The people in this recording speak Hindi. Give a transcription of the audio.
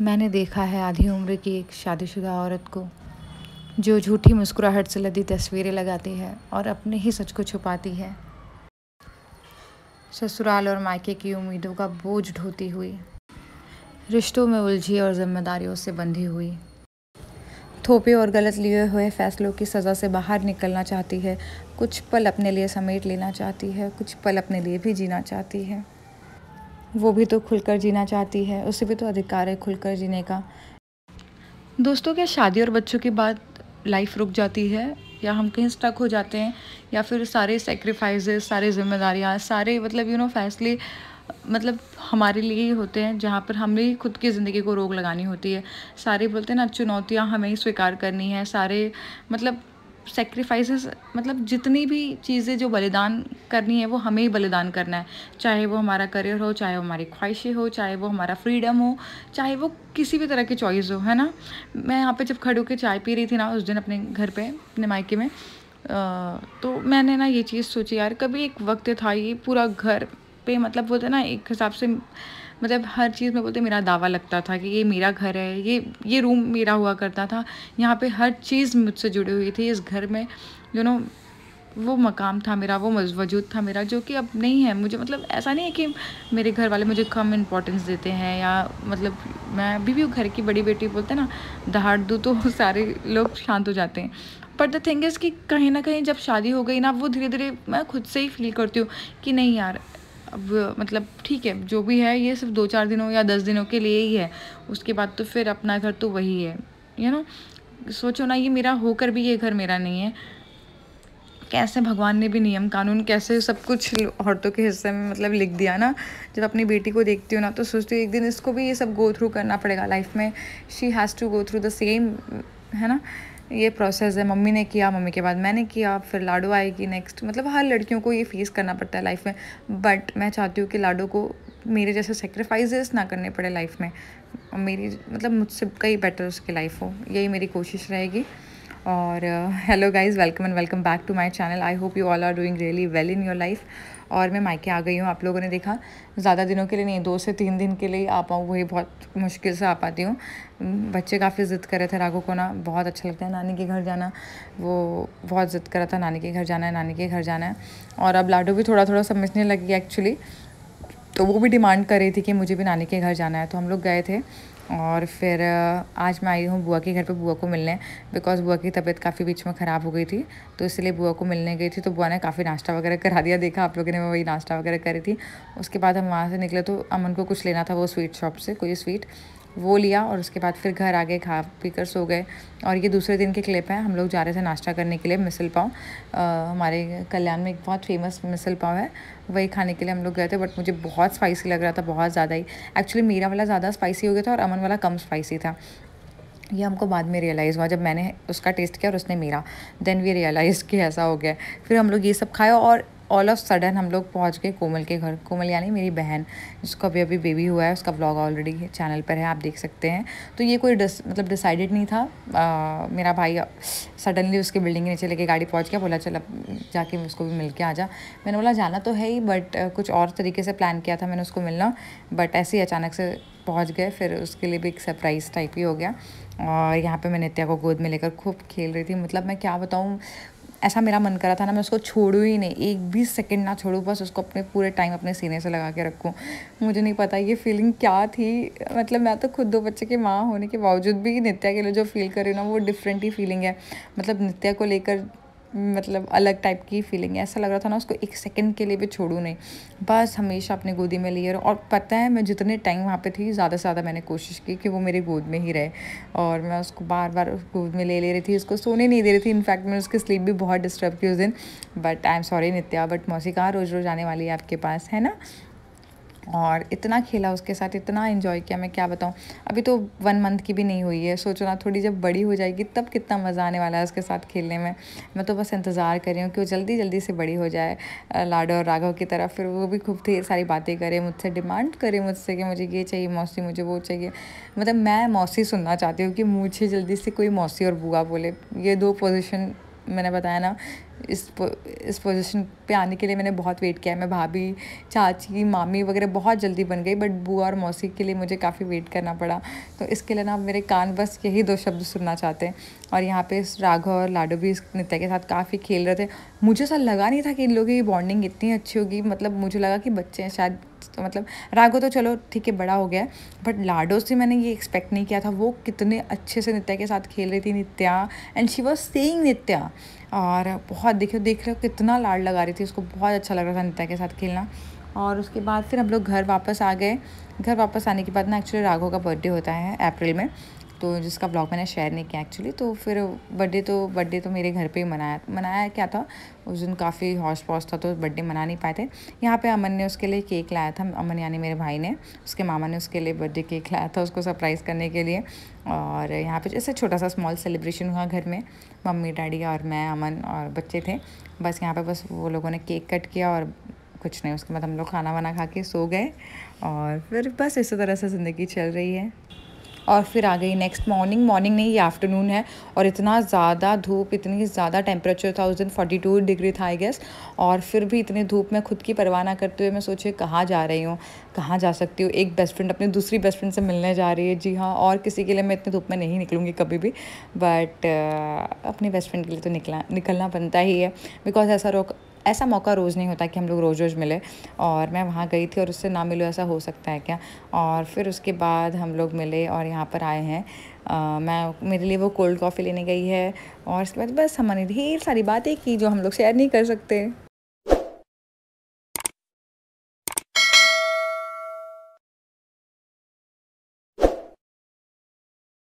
मैंने देखा है आधी उम्र की एक शादीशुदा औरत को जो झूठी मुस्कुराहट से लदी तस्वीरें लगाती है और अपने ही सच को छुपाती है। ससुराल और मायके की उम्मीदों का बोझ ढोती हुई, रिश्तों में उलझी और जिम्मेदारियों से बंधी हुई, थोपे और गलत लिए हुए फैसलों की सज़ा से बाहर निकलना चाहती है। कुछ पल अपने लिए समेट लेना चाहती है, कुछ पल अपने लिए भी जीना चाहती है। वो भी तो खुलकर जीना चाहती है, उसे भी तो अधिकार है खुलकर जीने का। दोस्तों, क्या शादी और बच्चों के बाद लाइफ रुक जाती है, या हम कहीं स्टक हो जाते हैं, या फिर सारे सेक्रीफाइसेस, सारे जिम्मेदारियाँ, सारे फैसले हमारे लिए ही होते हैं, जहाँ पर हमें ही खुद की ज़िंदगी को रोक लगानी होती है। सारे बोलते हैं ना, चुनौतियाँ हमें ही स्वीकार करनी है। सारे सेक्रीफाइसेस, जितनी भी चीज़ें जो बलिदान करनी है वो हमें ही बलिदान करना है। चाहे वो हमारा करियर हो, चाहे वो हमारी ख्वाहिशें हो, चाहे वो हमारा फ्रीडम हो, चाहे वो किसी भी तरह की चॉइस हो, है ना। मैं यहाँ पे जब खड़े होकर चाय पी रही थी ना उस दिन अपने घर पे, अपने मायके में, तो मैंने ना ये चीज़ सोची, यार कभी एक वक्त था ये पूरा घर पे बोलते ना एक हिसाब से, हर चीज़ में बोलते मेरा दावा लगता था कि ये मेरा घर है, ये रूम मेरा हुआ करता था, यहाँ पे हर चीज़ मुझसे जुड़ी हुई थी। इस घर में वो मकाम था मेरा, वो वजूद था मेरा, जो कि अब नहीं है। मुझे ऐसा नहीं है कि मेरे घर वाले मुझे कम इम्पोर्टेंस देते हैं, या मैं अभी भी घर की बड़ी बेटी बोलते हैं ना, दहाड़ दूँ तो सारे लोग शांत हो जाते हैं। बट द थिंग इज़ कि कहीं ना कहीं जब शादी हो गई ना, वो धीरे धीरे मैं खुद से ही फील करती हूँ कि नहीं यार, अब ठीक है, जो भी है ये सिर्फ 2-4 दिनों या 10 दिनों के लिए ही है। उसके बाद तो फिर अपना घर तो वही है, सोचो ना, ये मेरा होकर भी ये घर मेरा नहीं है। कैसे भगवान ने भी नियम कानून, कैसे सब कुछ औरतों के हिस्से में लिख दिया ना। जब अपनी बेटी को देखती हूँ ना, तो सोचती हूँ एक दिन इसको भी ये सब गो थ्रू करना पड़ेगा लाइफ में। She has to go through the same, है ना। ये प्रोसेस है, मम्मी ने किया, मम्मी के बाद मैंने किया, फिर लाडो आएगी नेक्स्ट। हर लड़कियों को ये फेस करना पड़ता है लाइफ में। बट मैं चाहती हूँ कि लाडो को मेरे जैसे सेक्रीफाइसेस ना करने पड़े लाइफ में। मेरी मुझसे कहीं बेटर उसकी लाइफ हो, यही मेरी कोशिश रहेगी। और hello guys, welcome and welcome back to my channel. I hope you all are doing really well in your life. और मैं मायके आ गई हूँ, आप लोगों ने देखा, ज़्यादा दिनों के लिए नहीं, 2 से 3 दिन के लिए आ पाऊँ, वही बहुत मुश्किल से आ पाती हूँ। बच्चे काफ़ी ज़िद कर रहे थे, राघव को ना बहुत अच्छा लगता है नानी के घर जाना। वो बहुत ज़िद कर रहा था, नानी के घर जाना है, नानी के घर जाना है। और अब लाडो भी थोड़ा थोड़ा समझने लगी एक्चुअली, तो वो भी डिमांड कर रही थी कि मुझे भी नानी के घर जाना है। तो हम लोग गए थे, और फिर आज मैं आई हूँ बुआ के घर पे बुआ को मिलने, बिकॉज़ बुआ की तबीयत काफ़ी बीच में ख़राब हो गई थी, तो इसलिए बुआ को मिलने गई थी। तो बुआ ने काफ़ी नाश्ता वगैरह करा दिया, देखा आप लोगों ने, वही नाश्ता वगैरह करी थी। उसके बाद हम वहाँ से निकले, तो अमन को कुछ लेना था, वो स्वीट शॉप से कोई स्वीट वो लिया, और उसके बाद फिर घर आ गए, खा पी कर सो गए। और ये दूसरे दिन के क्लिप है, हम लोग जा रहे थे नाश्ता करने के लिए मिसल पाव। हमारे कल्याण में एक बहुत फेमस मिसल पाव है, वही खाने के लिए हम लोग गए थे। बट मुझे बहुत स्पाइसी लग रहा था, बहुत ज़्यादा ही। एक्चुअली मेरा वाला ज़्यादा स्पाइसी हो गया था और अमन वाला कम स्पाइसी था। ये हमको बाद में रियलाइज़ हुआ, जब मैंने उसका टेस्ट किया और उसने मेरा, देन वी रियलाइज़ कि ऐसा हो गया। फिर हम लोग ये सब खाए, और ऑल ऑफ सडन हम लोग पहुंच गए कोमल के घर। कोमल यानी मेरी बहन, जिसको अभी अभी बेबी हुआ है, उसका व्लॉग ऑलरेडी चैनल पर है, आप देख सकते हैं। तो ये कोई डिसाइडेड नहीं था। मेरा भाई सडनली उसकी बिल्डिंग के नीचे लेके गाड़ी पहुंच गया, बोला चल अब जाके उसको भी मिल के आ जा। मैंने बोला जाना तो है ही, बट कुछ और तरीके से प्लान किया था मैंने उसको मिलना, बट ऐसे ही अचानक से पहुंच गए। फिर उसके लिए भी एक सरप्राइज़ टाइप ही हो गया। और यहाँ पे मैं नित्या को गोद में लेकर खूब खेल रही थी। मैं क्या बताऊँ, ऐसा मेरा मन करा था ना, मैं उसको छोड़ूँ ही नहीं, एक भी सेकंड ना छोड़ूँ, बस उसको अपने पूरे टाइम अपने सीने से लगा के रखूँ। मुझे नहीं पता ये फीलिंग क्या थी। मैं तो खुद 2 बच्चे की माँ होने के बावजूद भी नित्या के लिए जो फील कर रही हूँ ना, वो डिफरेंट ही फीलिंग है। नित्या को लेकर अलग टाइप की फीलिंग है। ऐसा लग रहा था ना, उसको एक सेकंड के लिए भी छोड़ूँ नहीं, बस हमेशा अपनी गोदी में लिए। और पता है, मैं जितने टाइम वहाँ पे थी, ज़्यादा से ज़्यादा मैंने कोशिश की कि वो मेरी गोद में ही रहे, और मैं उसको बार बार गोद में ले रही थी, उसको सोने नहीं दे रही थी। इनफैक्ट मैंने उसकी स्लीप भी बहुत डिस्टर्ब की उस दिन। But I am sorry Nitya, but मौसी कहाँ रोज़ रोज़ आने वाली है आपके पास, है ना। और इतना खेला उसके साथ, इतना एंजॉय किया, मैं क्या बताऊँ। अभी तो 1 मंथ की भी नहीं हुई है, सोचो ना, थोड़ी जब बड़ी हो जाएगी तब कितना मज़ा आने वाला है उसके साथ खेलने में। मैं तो बस इंतज़ार कर रही हूँ कि वो जल्दी जल्दी से बड़ी हो जाए, लाडो और राघव की तरफ। फिर वो भी खूब ढेर सारी बातें करे मुझसे, डिमांड करे मुझसे कि मुझे ये चाहिए मौसी, मुझे वो चाहिए। मैं मौसी सुनना चाहती हूँ कि मुझे जल्दी से कोई मौसी और बुआ बोले। ये 2 पोजीशन मैंने बताया ना, इस पोजीशन पे आने के लिए मैंने बहुत वेट किया है। मैं भाभी, चाची, मामी वगैरह बहुत जल्दी बन गई, बट बुआ और मौसी के लिए मुझे काफ़ी वेट करना पड़ा। तो इसके लिए ना मेरे कान बस यही 2 शब्द सुनना चाहते हैं। और यहाँ पे राघव और लाडो भी इस नित्या के साथ काफ़ी खेल रहे थे। मुझे ऐसा लगा नहीं था कि इन लोगों की बॉन्डिंग इतनी अच्छी होगी। मतलब मुझे लगा कि बच्चे हैं शायद, तो मतलब राघव तो चलो ठीक है बड़ा हो गया है, बट लाडो से मैंने ये एक्सपेक्ट नहीं किया था। वो कितने अच्छे से नित्या के साथ खेल रही थी नित्या, एंड शी वॉज सेइंग नित्या। और बहुत देख लो कितना लाड लगा रही थी उसको, बहुत अच्छा लग रहा था नित्या के साथ खेलना। और उसके बाद फिर हम लोग घर वापस आ गए। घर वापस आने के बाद ना एक्चुअली राघव का बर्थडे होता है अप्रैल में, तो जिसका ब्लॉग मैंने शेयर नहीं किया एक्चुअली। तो फिर बर्थडे तो मेरे घर पे ही मनाया क्या था उस दिन, काफ़ी हौश पौश था तो बर्थडे मना नहीं पाए थे। यहाँ पे अमन ने उसके लिए केक लाया था, अमन यानी मेरे भाई ने, उसके मामा ने उसके लिए बर्थडे केक लाया था उसको सरप्राइज़ करने के लिए। और यहाँ पे जैसे छोटा सा स्मॉल सेलिब्रेशन हुआ घर में, मम्मी डैडी और मैं, अमन और बच्चे थे बस। यहाँ पे बस वो लोगों ने केक कट किया और कुछ नहीं, उसके बाद हम लोग खाना वाना खा के सो गए। और फिर बस इसी तरह से ज़िंदगी चल रही है। और फिर आ गई नेक्स्ट मॉर्निंग नहीं, ये आफ्टरनून है। और इतना ज़्यादा धूप, इतनी ज़्यादा टेम्परेचर था उस दिन, 42 डिग्री था आई गेस। और फिर भी इतनी धूप में खुद की परवाह ना करते हुए मैं सोचे कहाँ जा रही हूँ, कहाँ जा सकती हूँ। एक बेस्ट फ्रेंड अपनी दूसरी बेस्ट फ्रेंड से मिलने जा रही है, जी हाँ। और किसी के लिए मैं इतनी धूप में नहीं निकलूँगी कभी भी, बट अपनी बेस्ट फ्रेंड के लिए तो निकलना बनता ही है। बिकॉज ऐसा मौका रोज़ नहीं होता कि हम लोग रोज़ मिले। और मैं वहाँ गई थी और उससे ना मिलो, ऐसा हो सकता है क्या। और फिर उसके बाद हम लोग मिले और यहाँ पर आए हैं। मेरे लिए वो कोल्ड कॉफ़ी लेने गई है। और उसके बाद बस हमने ढेर सारी बातें की जो हम लोग शेयर नहीं कर सकते।